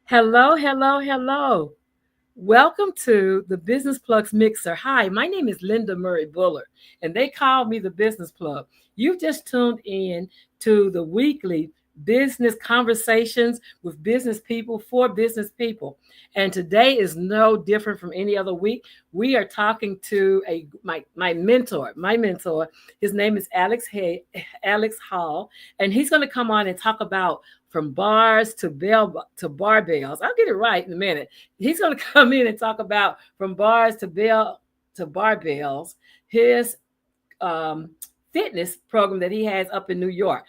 Hello, hello, hello. Welcome to the Business Plugs Mixer. Hi, my name is Linda Murray Bullard, and they call me the Business Plug. You've just tuned in to the weekly business conversations with business people for business people. And today is no different from any other week. We are talking to my mentor. His name is Alex Hall, and he's going to come on and talk about from bars to barbells. I'll get it right in a minute. He's going to come in and talk about from bars to barbells, his um, fitness program that he has up in New York.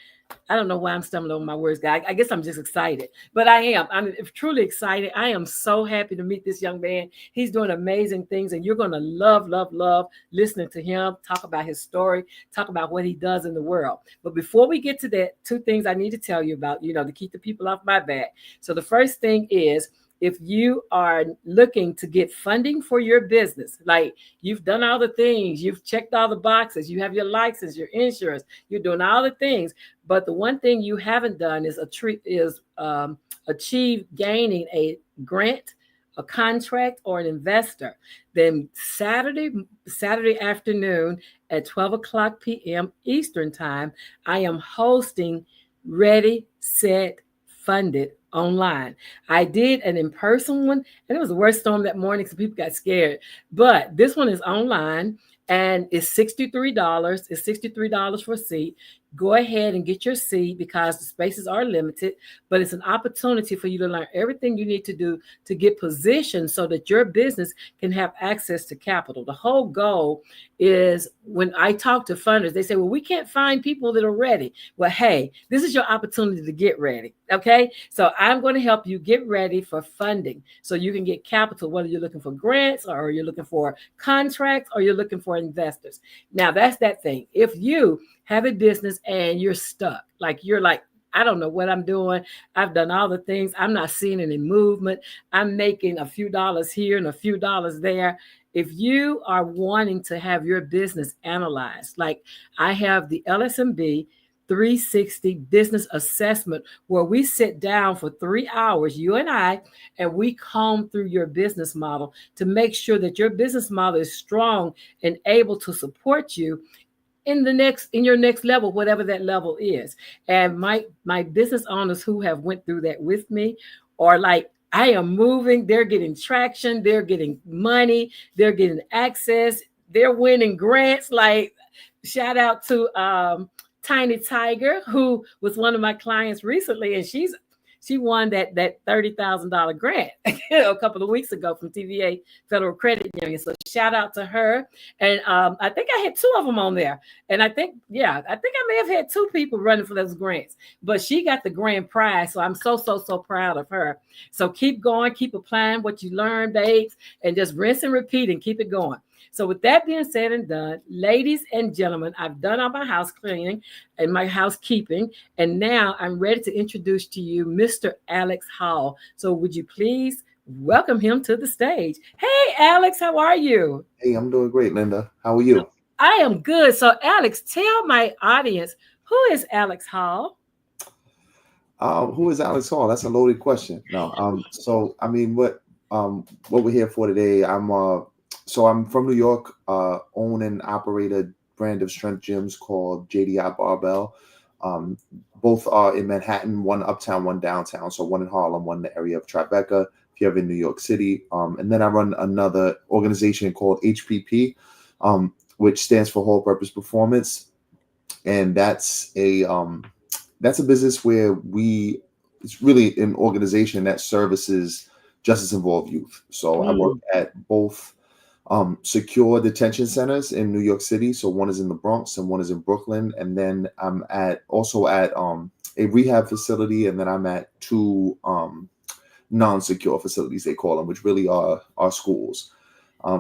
I don't know why I'm stumbling over my words, guys. I guess I'm just excited, but I am. I'm truly excited. I am so happy to meet this young man. He's doing amazing things, and you're going to love, love, love listening to him talk about his story, talk about what he does in the world. But before we get to that, two things I need to tell you about, to keep the people off my back. So the first thing is, if you are looking to get funding for your business, like you've done all the things, you've checked all the boxes, you have your license, your insurance, you're doing all the things, but the one thing you haven't done is achieve gaining a grant, a contract, or an investor, then Saturday afternoon at 12 o'clock p.m. Eastern time, I am hosting Ready, Set, Funded online. I did an in-person one, and it was the worst storm that morning, so people got scared. But this one is online, and it's $63. It's $63 for a seat. Go ahead and get your seat because the spaces are limited, but it's an opportunity for you to learn everything you need to do to get positioned so that your business can have access to capital. The whole goal is, when I talk to funders, they say, well, we can't find people that are ready. Well, hey, this is your opportunity to get ready. Okay. So I'm going to help you get ready for funding so you can get capital, whether you're looking for grants or you're looking for contracts or you're looking for investors. Now, that's that thing. If you have a business and you're stuck, you're like, I don't know what I'm doing. I've done all the things. I'm not seeing any movement. I'm making a few dollars here and a few dollars there. If you are wanting to have your business analyzed, like I have the LSMB 360 business assessment where we sit down for 3 hours, you and we comb through your business model to make sure that your business model is strong and able to support you in your next level, whatever that level is. And my business owners who have went through that with me are like, I am moving, they're getting traction, they're getting money, they're getting access, they're winning grants. Like, shout out to Tiny Tiger, who was one of my clients recently, and she won that $30,000 grant a couple of weeks ago from TVA Federal Credit Union. So shout out to her. And I think I had two of them on there. And I think I may have had two people running for those grants, but she got the grand prize. So I'm so, so, so proud of her. So keep going, keep applying what you learned, babes, and just rinse and repeat and keep it going. So with that being said and done, ladies and gentlemen, I've done all my house cleaning and my housekeeping, and now I'm ready to introduce to you Mr. Alex Hall. So would you please welcome him to the stage? Hey, Alex, how are you? Hey, I'm doing great, Linda. How are you? I am good. So, Alex, tell my audience, who is Alex Hall? Who is Alex Hall? That's a loaded question. No, so I mean, what we're here for today? I'm from New York. Own and operate a brand of strength gyms called JDI Barbell. Both are in Manhattan, one uptown, one downtown. So one in Harlem, one in the area of TriBeCa. If you're in New York City, and then I run another organization called HPP, which stands for Whole Purpose Performance, and that's a business where it's really an organization that services justice involved youth. So I work at both secure detention centers in New York City. So one is in the Bronx and one is in Brooklyn. And then I'm also at a rehab facility. And then I'm at two non-secure facilities, they call them, which really are schools.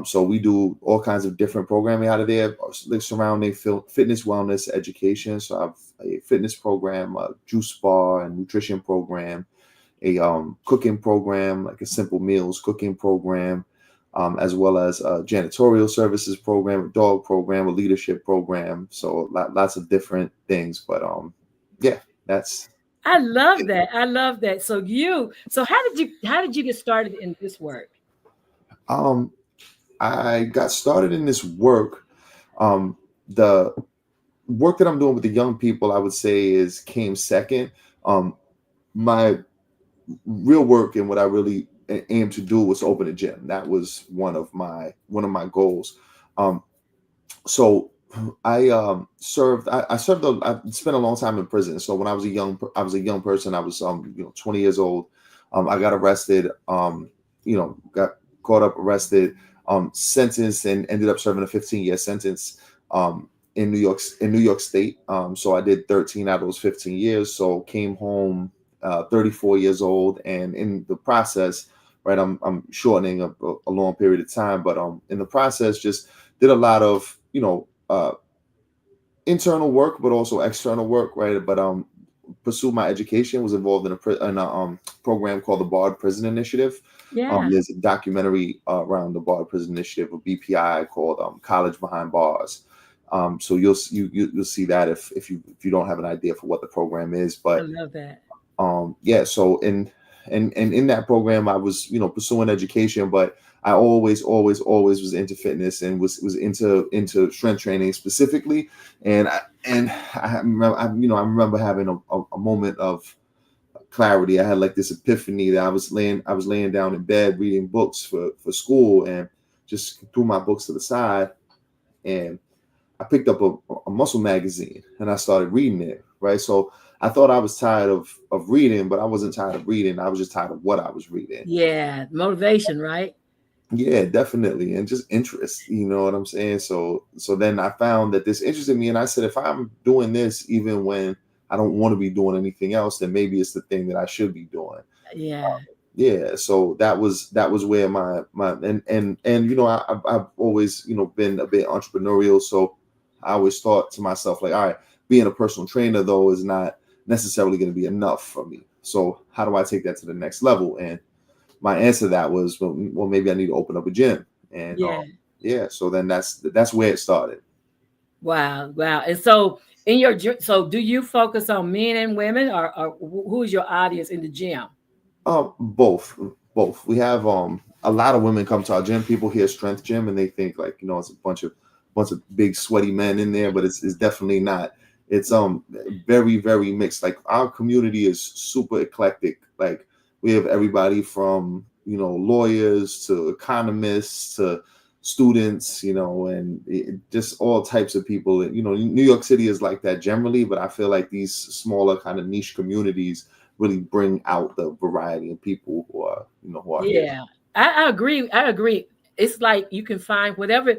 So we do all kinds of different programming out of there, surrounding fitness, wellness, education. So I have a fitness program, a juice bar and nutrition program, a cooking program, like a simple meals cooking program, as well as a janitorial services program, a dog program, a leadership program. So lots of different things. But yeah, that's I love that. I love that. So how did you get started in this work? Um, I got started in this work. The work that I'm doing with the young people, I would say, is came second. My real work and what I really aimed to do was open a gym. That was one of my goals. Um, so I served I spent a long time in prison. So when I was a young person. I was 20 years old. I got arrested, got caught up, arrested, sentenced, and ended up serving a 15-year sentence in New York State. So I did 13 out of those 15 years. So came home 34 years old, and in the process, right, I'm shortening a long period of time, but in the process, just did a lot of internal work, but also external work, right? But pursued my education. Was involved in a program called the Barred Prison Initiative. Yeah. There's a documentary around the Barred Prison Initiative, a BPI, called College Behind Bars. So you'll see that if you don't have an idea for what the program is. I But love that. yeah, so in that program, I was pursuing education, but I always was into fitness, and was into strength training specifically. And I remember having a moment of clarity. I had like this epiphany that I was laying down in bed reading books for school, and just threw my books to the side, and I picked up a muscle magazine, and I started reading it. Right, so I thought I was tired of reading, but I wasn't tired of reading. I was just tired of what I was reading. Yeah, motivation, right? Yeah, definitely, and just interest. You know what I'm saying? So then I found that this interested me, and I said, if I'm doing this even when I don't want to be doing anything else, then maybe it's the thing that I should be doing. Yeah. Yeah, so that was where my and I've always been a bit entrepreneurial. So I always thought to myself, like, all right, being a personal trainer though is not necessarily going to be enough for me. So how do I take that to the next level? And my answer to that was, well, maybe I need to open up a gym. And Yeah. yeah, so then that's where it started. Wow. Wow. And so so do you focus on men and women, or who is your audience in the gym? Both, both. We have a lot of women come to our gym. People hear strength gym and they think, like, it's a bunch of big sweaty men in there, but it's definitely not. It's very, very mixed. Like, our community is super eclectic. Like, we have everybody from lawyers to economists to students, and just all types of people. New York City is like that generally, but I feel like these smaller kind of niche communities really bring out the variety of people who are here. Yeah. I agree. I agree. It's like you can find whatever.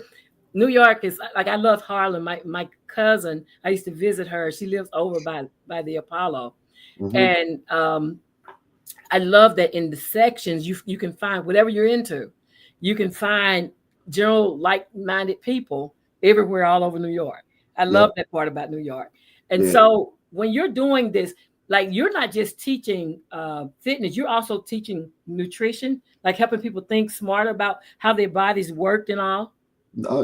New York is like, I love Harlem. My cousin, I used to visit her. She lives over by the Apollo. Hmm. And I love that in the sections you can find whatever you're into. You can find general like-minded people everywhere all over New York. I Yeah, love that part about New York. And yeah. so when you're doing this, like, you're not just teaching fitness, you're also teaching nutrition, like helping people think smarter about how their bodies work and all.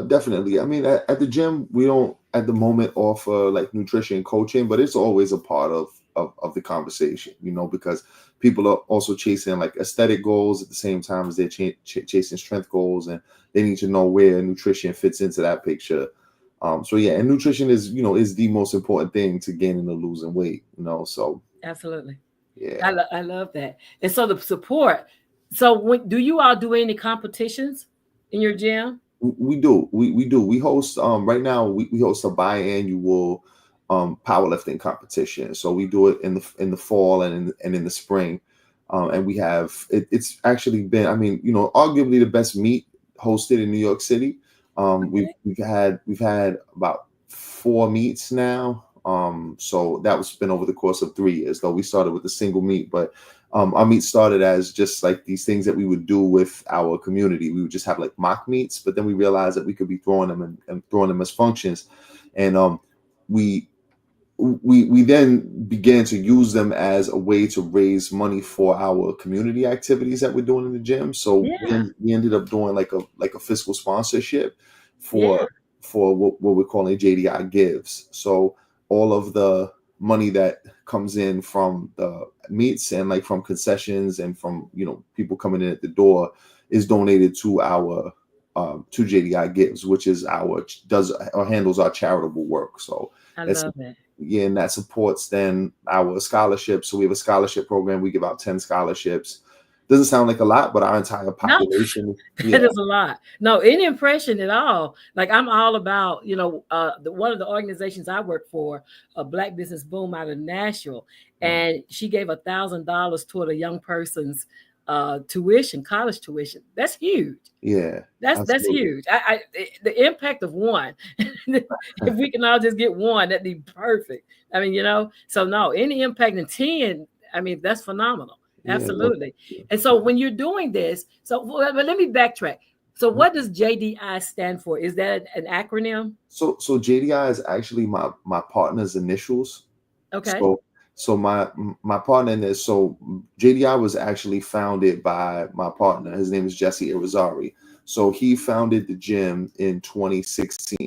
Definitely. I mean, at the gym, we don't at the moment offer like nutrition coaching, but it's always a part of the conversation, because people are also chasing like aesthetic goals at the same time as they're chasing strength goals, and they need to know where nutrition fits into that picture. So yeah, and nutrition is the most important thing to gaining or losing weight. So Absolutely. yeah. I love that. And so the support. So do you all do any competitions in your gym? We do. We do. We host right now we host a biannual powerlifting competition. So we do it in the fall and in the spring. And we have it's actually been, I mean, arguably the best meet hosted in New York City. Okay. We've had about 4 meets now. So that was been over the course of 3 years, though we started with a single meet, but our meet started as just like these things that we would do with our community. We would just have like mock meets, but then we realized that we could be throwing them and throwing them as functions. And we we then began to use them as a way to raise money for our community activities that we're doing in the gym. So Yeah. we ended up doing like a fiscal sponsorship Yeah. for what we're calling JDI Gives. So all of the money that comes in from the meats and like from concessions and from, you know, people coming in at the door is donated to our to JDI Gives, which is our does or handles our charitable work. So I that's, love it. yeah, and that supports then our scholarships. So we have a scholarship program. We give out 10 scholarships. Doesn't sound like a lot, but our entire No, population, yeah, that is a lot. No, any impression at all. Like I'm all about, you know, one of the organizations I work for, a Black Business Boom out of Nashville, and she gave $1,000 toward a young person's tuition, college tuition. That's huge. yeah, That's absolutely. huge. The impact of one, if we can all just get one, that'd be perfect. I mean, you know, so no, any impact in 10, I mean, that's phenomenal. Yeah, no, Absolutely. And so when you're doing this, but let me backtrack. So what does JDI stand for? Is that an acronym? so JDI is actually my partner's initials. Okay. So my partner in this, so JDI was actually founded by my partner. His name is Jesse Irizarry. So he founded the gym in 2016.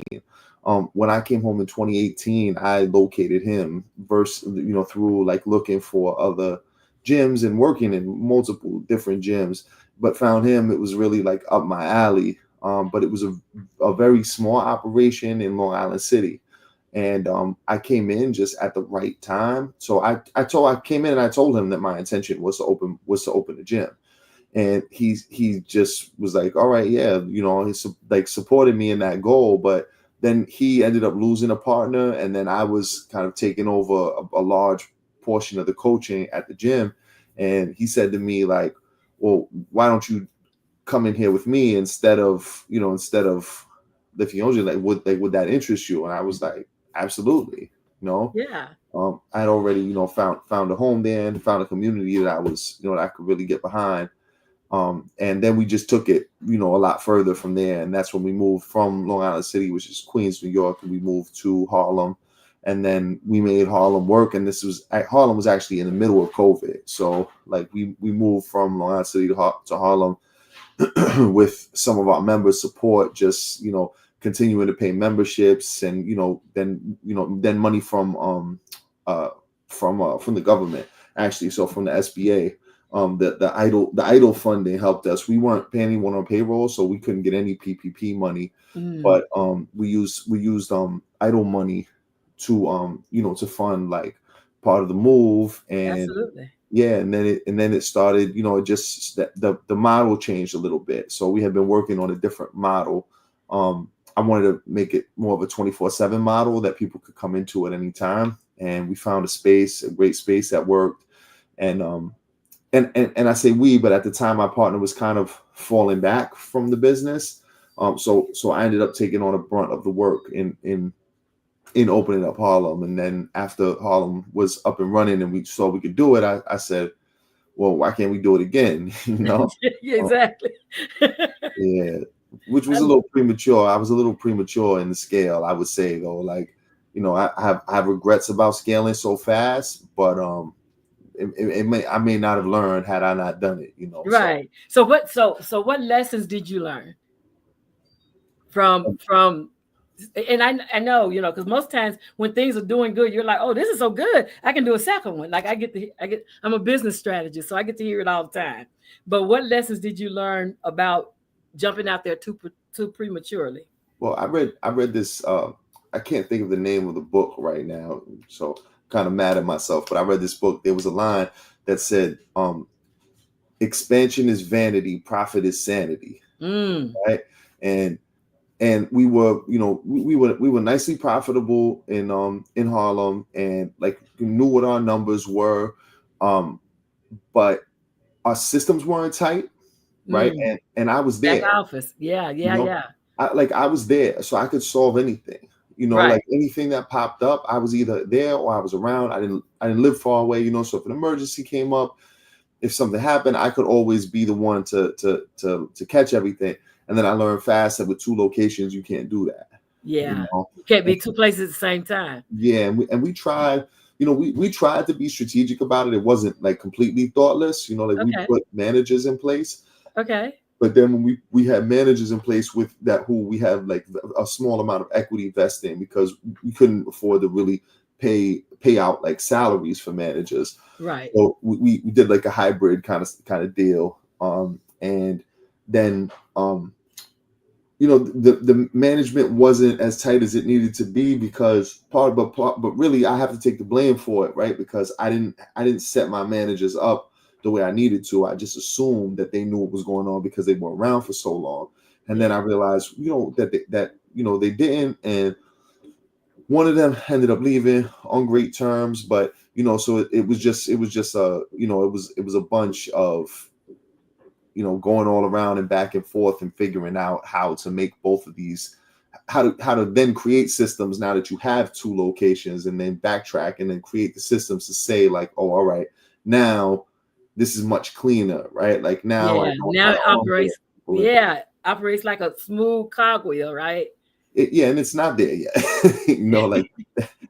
When I came home in 2018, I located him through like looking for other gyms and working in multiple different gyms, but found him. It was really like up my alley. But it was a very small operation in Long Island City. And I came in just at the right time. So I came in and I told him that my intention was to open a gym. And he just was like, all right, yeah, you know, he's like supported me in that goal. But then he ended up losing a partner, and then I was kind of taking over a large portion of the coaching at the gym. And he said to me, like, well, why don't you come in here with me instead of lifting Oji? Would that interest you? And I was like, absolutely. You know, Yeah. I had already, you know, found a home there and found a community that I was, you know, that I could really get behind. And then we just took it, you know, a lot further from there. And that's when we moved from Long Island City, which is Queens, New York, and we moved to Harlem. And then we made Harlem work. And Harlem was actually in the middle of COVID. So like we moved from Long Island City to Harlem with some of our members' support, just, you know, continuing to pay memberships and, you know, then money from the government, actually. So from the SBA. The idle funding helped us. We weren't paying anyone on payroll, so we couldn't get any PPP money. But we used idle money to to fund like part of the move. And Absolutely. yeah, and then it started, you know, it just the model changed a little bit. So we had been working on a different model. I wanted to make it more of a 24/7 model that people could come into at any time. And we found a great space that worked. And I say we, but at the time my partner was kind of falling back from the business. So I ended up taking on a brunt of the work in opening up Harlem. And then after Harlem was up and running and we saw we could do it, I said, well, why can't we do it again? You know? Yeah, exactly. Yeah, which was a little premature. I was a little premature in the scale, I would say, though. Like, you know, I have regrets about scaling so fast, but I may not have learned had I not done it, you know. Right. So what lessons did you learn from and I know, you know, because most times when things are doing good, you're like, oh, this is so good, I can do a second one. Like I'm a business strategist, so I get to hear it all the time. But what lessons did you learn about jumping out there too prematurely? Well, I read this. I can't think of the name of the book right now, so kind of mad at myself. But I read this book. There was a line that said, "Expansion is vanity, profit is sanity." Right, and we were, you know, we were nicely profitable in Harlem, and like knew what our numbers were, but our systems weren't tight, right? And I was Back there, office. Yeah, you yeah, know, yeah. I was there, so I could solve anything, you know, Right. like anything that popped up, I was either there or I was around. I didn't live far away, you know, so if an emergency came up, if something happened, I could always be the one to catch everything. And then I learned fast that with two locations, you can't do that. You Yeah. know? You can't be two places at the same time. Yeah, and we tried, you know, we tried to be strategic about it. It wasn't like completely thoughtless, you know, like we Okay. put managers in place. Okay. But then when we had managers in place with that who we have like a small amount of equity vesting because we couldn't afford to really pay out like salaries for managers. Right. So we did like a hybrid kind of deal. And then the management wasn't as tight as it needed to be because but really I have to take the blame for it, right? Because I didn't set my managers up the way I needed to. I just assumed that they knew what was going on because they were around for so long. And then I realized, that they didn't. And one of them ended up leaving on great terms, but so it was just it was a bunch of going all around and back and forth and figuring out how to make both of these, how to then create systems now that you have two locations, and then backtrack and then create the systems to say like, oh, all right, now this is much cleaner, right? Like now Yeah. Now it operates like a smooth cogwheel, right? And it's not there yet. Like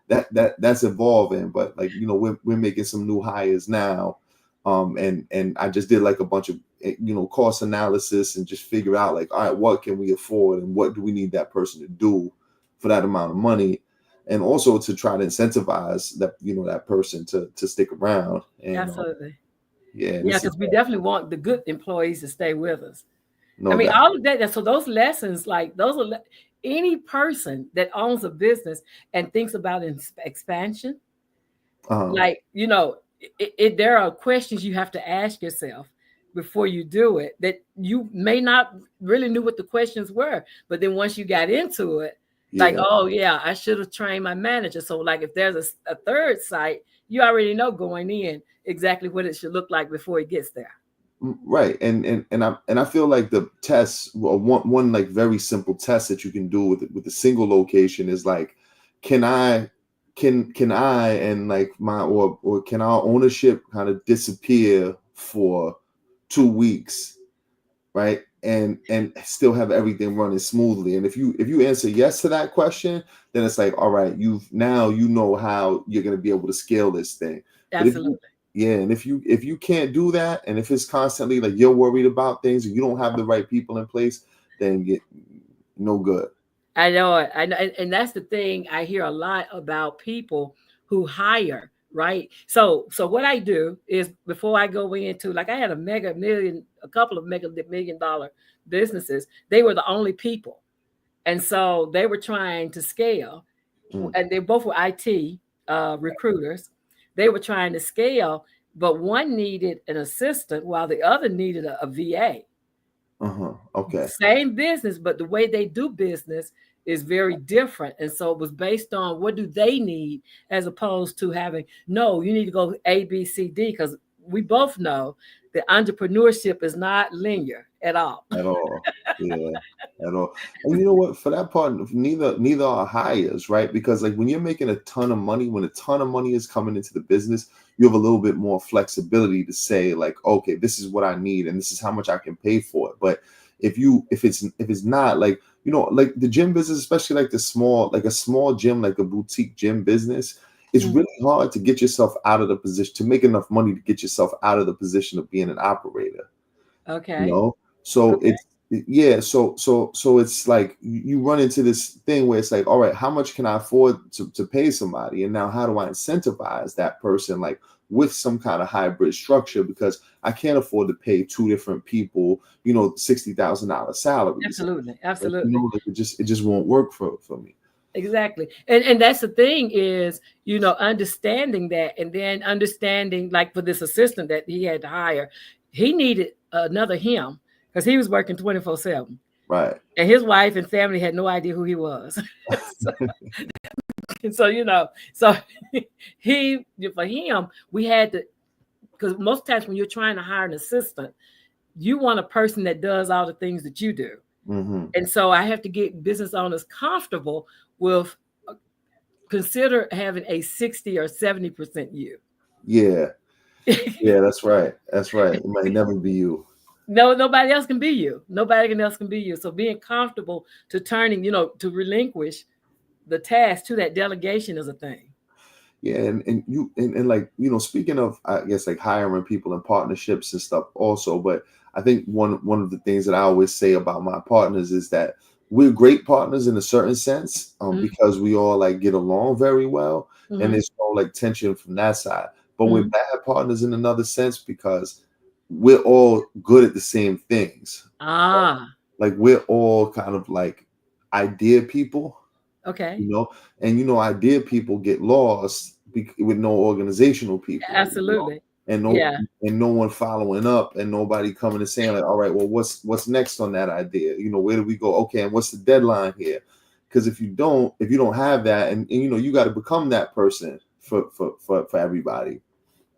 that's evolving, but like we're making some new hires now. And I just did like a bunch of cost analysis and just figure out like, all right, what can we afford and what do we need that person to do for that amount of money, and also to try to incentivize that person to stick around. And Absolutely. Yeah, Because we definitely want the good employees to stay with us. no I mean, doubt. all of that. So those lessons, like those are any person that owns a business and thinks about expansion, like there are questions you have to ask yourself before you do it that you may not really knew what the questions were, but then once you got into it, like, Yeah. oh yeah, I should have trained my manager. So like if there's a third site, you already know going in exactly what it should look like before it gets there. Right. And I feel like the test, one like very simple test that you can do with a single location is like, can I and like my or can our ownership kind of disappear for 2 weeks, right? And still have everything running smoothly. And if you answer yes to that question, then it's like, all right, now you know how you're going to be able to scale this thing. But Absolutely. and if you can't do that, and if it's constantly like you're worried about things and you don't have the right people in place, then get no good. I know it. I know, and that's the thing. I hear a lot about people who hire, right? So what I do is before I go into, like, I had a couple of mega million dollar businesses. They were the only people, and so they were trying to scale, and they both were IT recruiters. They were trying to scale, but one needed an assistant while the other needed a VA. Okay. Same business, but the way they do business is very different. And so it was based on what do they need, as opposed to having, no, you need to go A, B, C, D, because we both know that entrepreneurship is not linear at all. At all. Yeah, at all. And you know what? For that part, neither are hires, right? Because like when you're making a ton of money, when a ton of money is coming into the business, you have a little bit more flexibility to say like, okay, this is what I need and this is how much I can pay for it. But if it's not like, like the gym business, especially like a small gym, like a boutique gym business, it's really hard to get yourself out of the position, to make enough money to get yourself out of the position of being an operator. Okay. So so it's like you run into this thing where it's like, all right, how much can I afford to pay somebody? And now how do I incentivize that person, like with some kind of hybrid structure, because I can't afford to pay two different people, $60,000 salaries. Absolutely. Like it just won't work for me. Exactly. And that's the thing is, understanding that, and then understanding, like for this assistant that he had to hire, he needed another him because he was working 24/7. Right. And his wife and family had no idea who he was. So he, for him, we had to, because most times when you're trying to hire an assistant, you want a person that does all the things that you do. And so I have to get business owners comfortable with consider having a 60 or 70% you. Yeah. Yeah, that's right. That's right. It might never be you. No, nobody else can be you. Nobody else can be you. So being comfortable to turning, to relinquish the task to that delegation is a thing. Yeah, and like, speaking of, I guess, like hiring people and partnerships and stuff also, but I think one of the things that I always say about my partners is that we're great partners in a certain sense, because we all like get along very well. and Mhm. there's no like tension from that side. But we're Mhm. bad partners in another sense because we're all good at the same things. Ah, Like we're all kind of like idea people, okay. and idea people get lost with no organizational people, Absolutely. and Yeah. no one following up, and nobody coming and saying like, all right, well, what's next on that idea? Where do we go? Okay, and what's the deadline here? Because if you don't have that, and you got to become that person for everybody.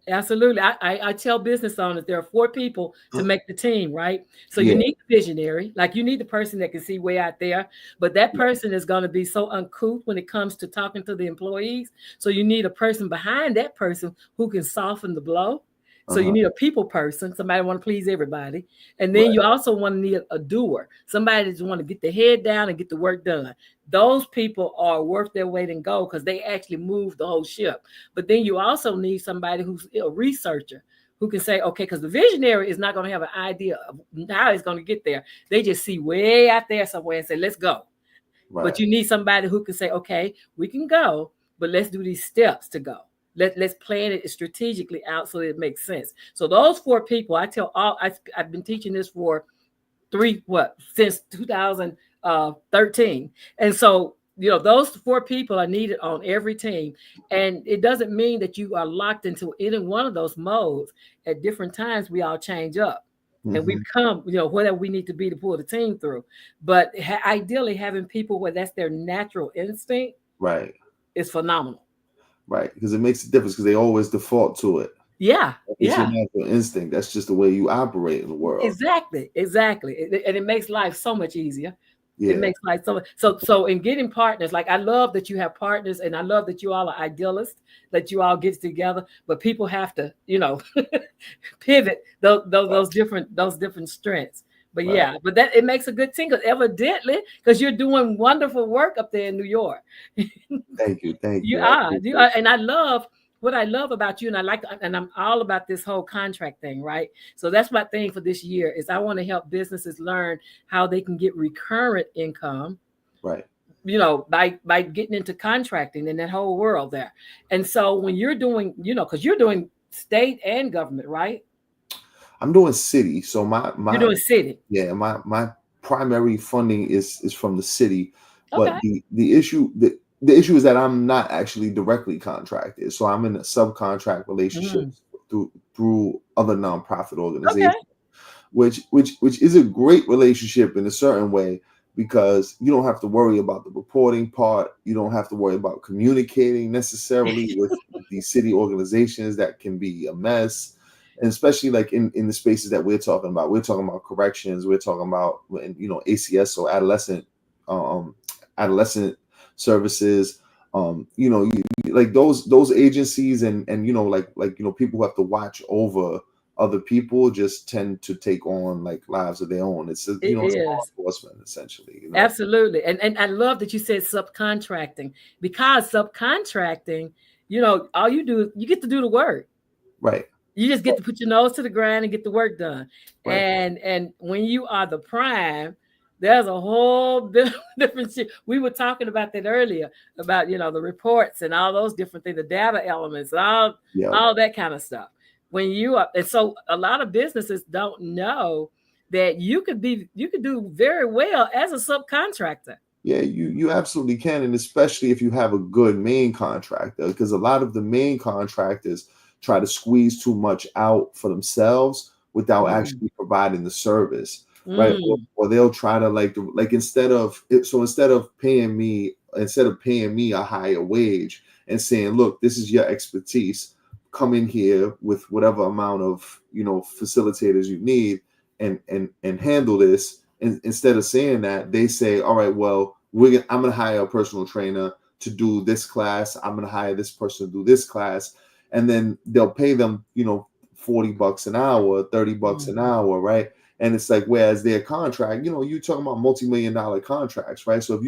Absolutely. I tell business owners there are four people to make the team, right? So you Yeah, need the visionary, like you need the person that can see way out there, but that person is going to be so uncouth when it comes to talking to the employees. So you need a person behind that person who can soften the blow. So you uh-huh, need a people person, somebody want to please everybody. And then right, you also want to need a doer, somebody that want to get the head down and get the work done. Those people are worth their weight in gold because they actually move the whole ship. But then you also need somebody who's a researcher who can say, okay, because the visionary is not going to have an idea of how it's going to get there. They just see way out there somewhere and say, let's go. But right, you need somebody who can say, okay, we can go, but let's do these steps to go. Let's plan it strategically out so it makes sense. So those four people, I tell all, I've been teaching this for since 2013. And so those four people are needed on every team, and it doesn't mean that you are locked into any one of those modes. At different times we all change up and we hmm become whatever we need to be to pull the team through. But ideally having people where that's their natural instinct right, is phenomenal. right. Because it makes a difference because they always default to it. Yeah, It's your yeah. natural instinct. That's just the way you operate in the world. Exactly, exactly. And it makes life so much easier. It Yeah. makes life so in getting partners, like I love that you have partners and I love that you all are idealists, that you all get together, but people have to, pivot those different strengths. But Right. yeah, but that it makes a good team because evidently, because you're doing wonderful work up there in New York. Thank you. Thank You you. I are. appreciate it. And I love what I love about you, and and I'm all about this whole contract thing, right? So that's my thing for this year is I want to help businesses learn how they can get recurrent income, Right. by getting into contracting and that whole world there. And so when you're doing, because you're doing state and government, right? I'm doing city. So You're my doing city. yeah, my primary funding is from the city, Okay. but the issue is that I'm not actually directly contracted. So I'm in a subcontract Mhm. relationships through other nonprofit Okay. organizations, which is a great relationship in a certain way because you don't have to worry about the reporting part. You don't have to worry about communicating necessarily with these city organizations that can be a mess. And especially like in the spaces that we're talking about corrections, we're talking about ACS, so um adolescent services, like those agencies, and people who have to watch over other people just tend to take on like lives of their own. It It's law is. enforcement essentially. Absolutely. And I love that you said subcontracting because subcontracting, all you do, you get to do the work. Right, You just get to put your nose to the ground and get the work done. right, And when you are the prime, there's a whole different shit. We were talking about that earlier about the reports and all those different things, the data elements, yeah, all that kind of stuff. When you are, and so a lot of businesses don't know that you could do very well as a subcontractor. yeah. You absolutely can, and especially if you have a good main contractor, because a lot of the main contractors try to squeeze too much out for themselves without Mm, actually providing the service, right? Or, mm, or they'll try to instead of paying me a higher wage and saying, look, this is your expertise, come in here with whatever amount of facilitators you need and handle this. And instead of saying that, they say, all right, well, I'm going to hire a personal trainer to do this class. I'm going to hire this person to do this class. And then they'll pay them, $40 an hour, $30 an mm. hour, right? And it's like, whereas their contract, you're talking about multi-million-dollar contracts, right? So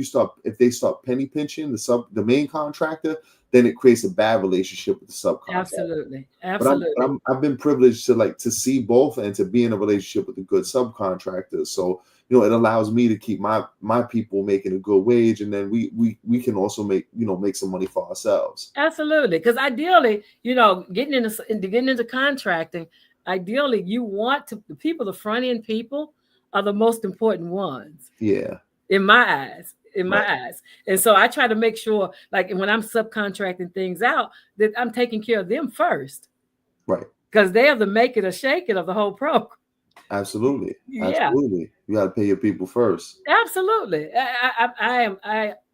if they start penny pinching the main contractor, then it creates a bad relationship with the subcontractor. Absolutely. But Absolutely. I've been privileged to like to see both and to be in a relationship with a good subcontractor. So it allows me to keep my people making a good wage, and then we can also make some money for ourselves. Absolutely. Because ideally, getting into contracting, ideally you want to the people, the front end people are the most important ones Yeah, in my eyes. In my right, eyes. And so I try to make sure, like when I'm subcontracting things out, that I'm taking care of them first. right. Because they are the make it or shake it of the whole program. Absolutely, Yeah. absolutely. You got to pay your people first. Absolutely.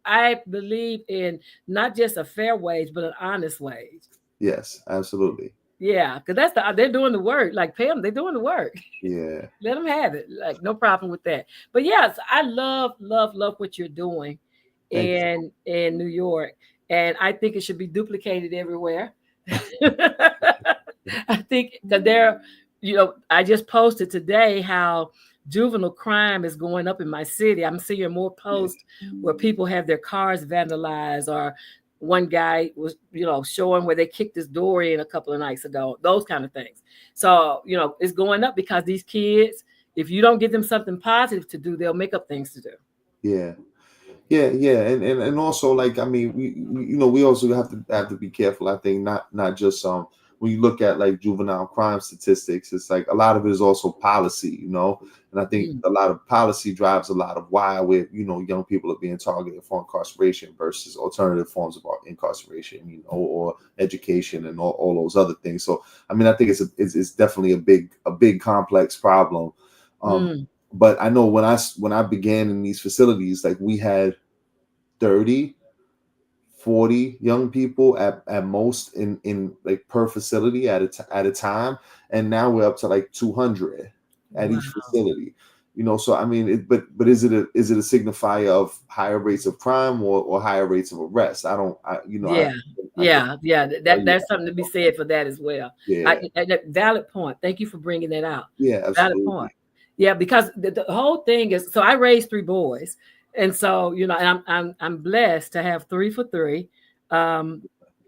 I believe in not just a fair wage, but an honest wage. Yes, absolutely. Yeah, because they're doing the work. Like pay them, they're doing the work. Yeah. Let them have it. Like no problem with that. But yes, I love what you're doing Thank you. in New York, and I think it should be duplicated everywhere. I think that I just posted today how juvenile crime is going up in my city. I'm seeing more Yeah. posts where people have their cars vandalized, or one guy was, showing where they kicked his door in a couple of nights ago, those kind of things. So, it's going up because these kids, if you don't give them something positive to do, they'll make up things to do. Yeah. Yeah, and also like I mean we also have to be careful. I think not just when you look at like juvenile crime statistics, it's like a lot of it is also policy, and I think Mm. a lot of policy drives a lot of why young people are being targeted for incarceration versus alternative forms of incarceration, or education and all those other things. So I mean I think it's definitely a big complex problem. Um, Mm. but I know when I began in these facilities, like we had 30, 40 young people at most in like per facility at a time, and now we're up to like 200 at each Wow. facility. So I mean, but is it a signifier of higher rates of crime or higher rates of arrest? I don't, Yeah, I can yeah. tell That you. that's something to be said for that as well. Yeah, Valid point. Thank you for bringing that out. yeah, Valid point. absolutely. Yeah, because the whole thing is, so I raised three boys, and so and I'm blessed to have three for three. Um,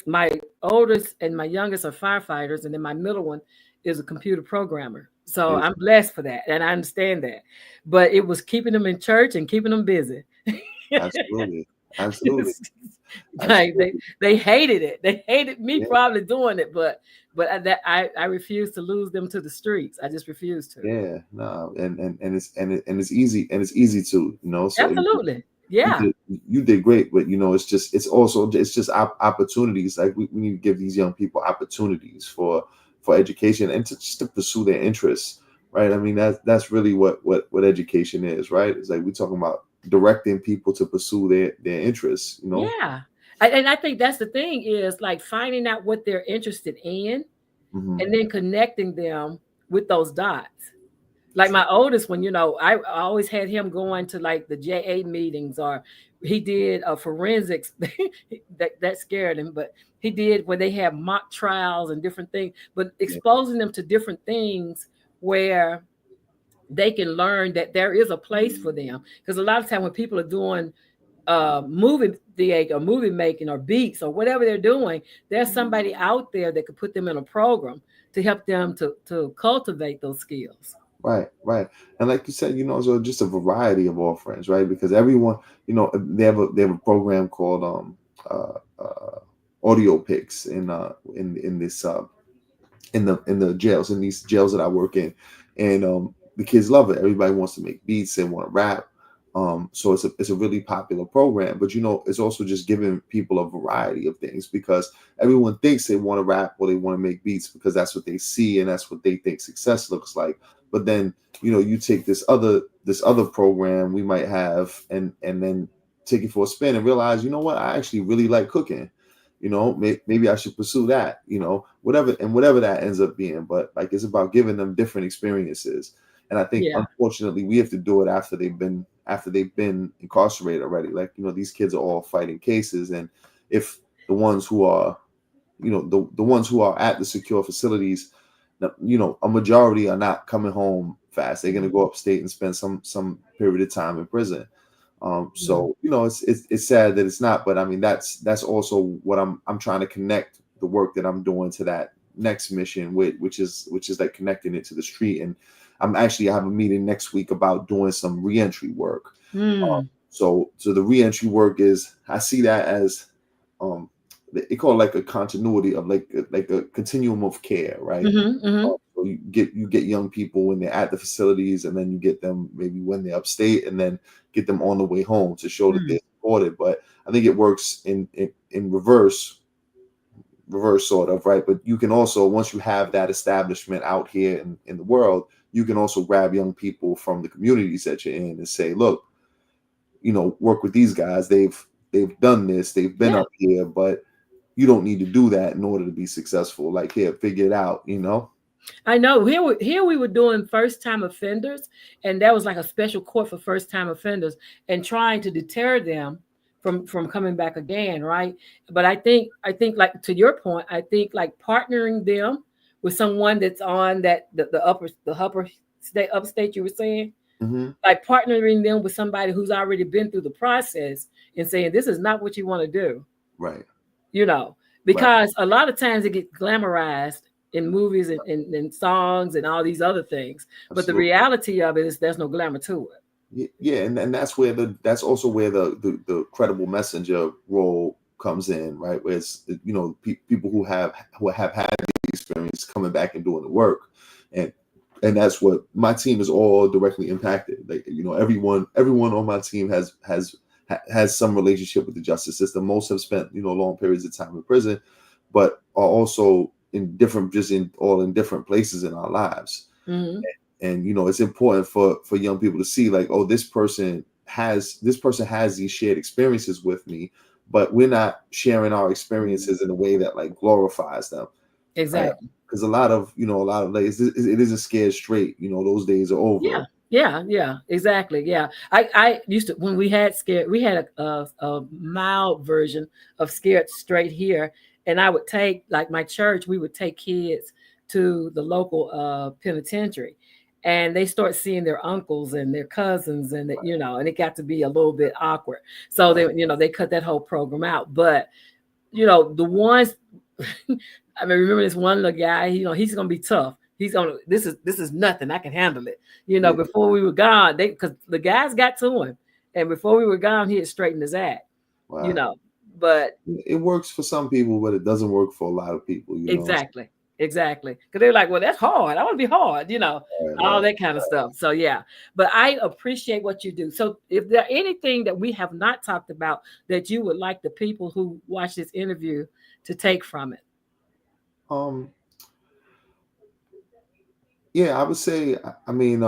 my oldest and my youngest are firefighters, and then my middle one is a computer programmer. So Amazing. I'm blessed for that, and I understand that. But it was keeping them in church and keeping them busy. Absolutely, absolutely, Like they absolutely. they hated it. They hated me Yeah. probably doing it, but I refuse to lose them to the streets. I just refuse to. Yeah, no, and it's easy, to so Absolutely. you Yeah. did you did great, but it's just opportunities. Like we need to give these young people opportunities for education and just to pursue their interests, right? I mean that's really what education is, right? It's like we're talking about directing people to pursue their interests. Yeah. And I think that's the thing is like finding out what they're interested in Hmm. and then connecting them with those dots. Like my oldest one, I always had him going to like the JA meetings, or he did a forensics that scared him, but he did where they have mock trials and different things, but Yeah, exposing them to different things where they can learn that there is a place for them. Because a lot of time when people are doing movie theater or movie making or beats or whatever they're doing, there's somebody out there that could put them in a program to help them to cultivate those skills. right. And like you said, so just a variety of offerings, right? Because everyone, they have a program called audio picks in this in the jails, in these jails that I work in, and the kids love it. Everybody wants to make beats, they want to rap. So it's a really popular program, but it's also just giving people a variety of things, because everyone thinks they want to rap or they want to make beats because that's what they see and that's what they think success looks like. But then you take this other program we might have, and then take it for a spin and realize, what, I actually really like cooking. Maybe I should pursue that, whatever that ends up being. But like, it's about giving them different experiences. And I think Yeah, unfortunately we have to do it after they've been incarcerated already. Like, these kids are all fighting cases. And if the ones who are, the ones who are at the secure facilities, a majority are not coming home fast. They're going to go upstate and spend some period of time in prison. So it's sad that it's not, but I mean that's also what I'm trying to connect the work that I'm doing to that next mission with, which is like connecting it to the street. And I have a meeting next week about doing some reentry work. Mm. So the reentry work is, I see that as they call it like a continuity of like a continuum of care, right? Mm-hmm, mm-hmm. So you get young people when they're at the facilities, and then you get them maybe when they're upstate, and then get them on the way home to show that they're supported. But I think it works in reverse sort of, right? But you can also, once you have that establishment out here in the world, you can also grab young people from the communities that you're in and say, look, work with these guys. They've done this, they've been Yeah. up here, but you don't need to do that in order to be successful. Like, here, figure it out, I know. Here we were doing first time offenders, and that was like a special court for first time offenders, and trying to deter them from coming back again, right? But I think like to your point, I think like partnering them with someone that's on that the upper state upstate you were saying, Mm-hmm. like partnering them with somebody who's already been through the process and saying this is not what you want to do, Right. you know, Right. because a lot of times it gets glamorized in movies and songs and all these other things. But the Absolutely. reality of it is there's no glamour to it. Yeah, and that's also where the credible messenger role comes in, right? Where it's, people who have had the experience coming back and doing the work, and that's what my team is all directly impacted. Like, everyone on my team has some relationship with the justice system. Most have spent long periods of time in prison, but are also in different places in our lives. Mm-hmm. And it's important for young people to see, like, oh, this person has these shared experiences with me, but we're not sharing our experiences in a way that like glorifies them, right? Exactly. Because a lot of like, it isn't scared straight. Those days are over. Yeah. Yeah. Exactly. Yeah. I used to, when we had a mild version of Scared Straight here. And I would take, like my church, we would take kids to the local penitentiary, and they start seeing their uncles and their cousins, and and it got to be a little bit awkward. So Right. they cut that whole program out. But the ones I mean, remember this one little guy, he's gonna be tough. He's gonna this is nothing. I can handle it. Yeah. Before we were gone, because the guys got to him. And before we were gone, he had straightened his act, you Wow. know. But It works for some people, but it doesn't work for a lot of people. exactly. Exactly. Because they're like, well, that's hard. I want to be hard, Right, all right. that kind of stuff. So yeah. But I appreciate what you do. So if there anything that we have not talked about that you would like the people who watch this interview to take from it. Um. Yeah, I would say. I mean,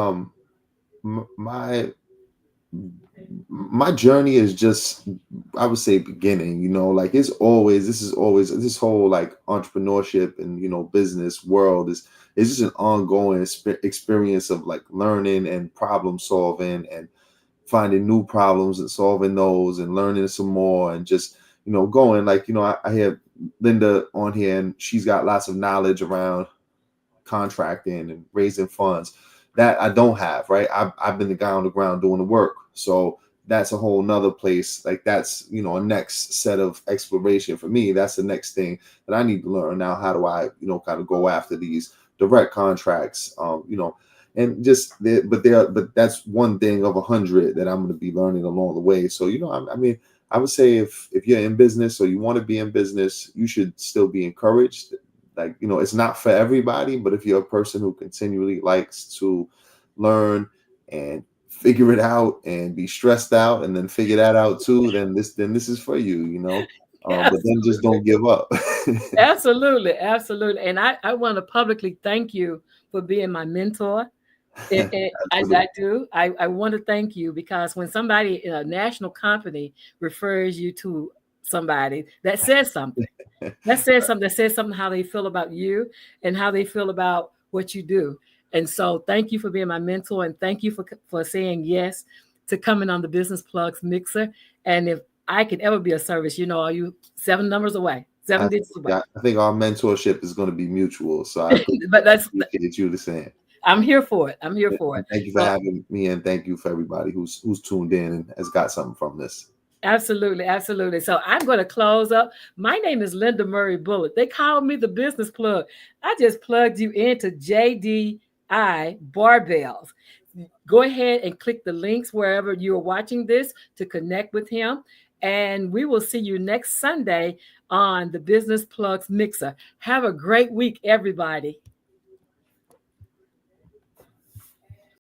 my journey is just, I would say, beginning. Like, this is always this whole like entrepreneurship and business world is just an ongoing experience of like learning and problem solving and finding new problems and solving those and learning some more, and just going, like, I have Linda on here, and she's got lots of knowledge around contracting and raising funds that I don't have, right? I've been the guy on the ground doing the work. So that's a whole nother place. Like, that's, a next set of exploration for me. That's the next thing that I need to learn. Now, how do I, kind of go after these direct contracts? And just but that's one thing of 100 that I'm going to be learning along the way. So, I mean, I would say if you're in business or you want to be in business, you should still be encouraged. Like, it's not for everybody, but if you're a person who continually likes to learn and figure it out and be stressed out and then figure that out too, then this is for you. But then just Absolutely. don't give up. Absolutely. Absolutely. And I want to publicly thank you for being my mentor. And I Absolutely. do. I want to thank you, because when somebody in a national company refers you to somebody, that says something. That says something how they feel about you and how they feel about what you do. And so thank you for being my mentor, and thank you for saying yes to coming on the Business Plugs Mixer. And if I could ever be of service, are you 7 numbers away, 7 digits away. I think our mentorship is going to be mutual. So I But that's appreciate you the same. I'm here for it. I'm here for And it. thank you for So having me, and thank you for everybody who's tuned in and has got something from this. absolutely, absolutely. So I'm going to close up. My name is Linda Murray Bullitt. They call me the business plug. I just plugged you into JDI Barbells. Go ahead and click the links wherever you're watching this to connect with him. And we will see you next Sunday on the Business Plugs Mixer. Have a great week, everybody.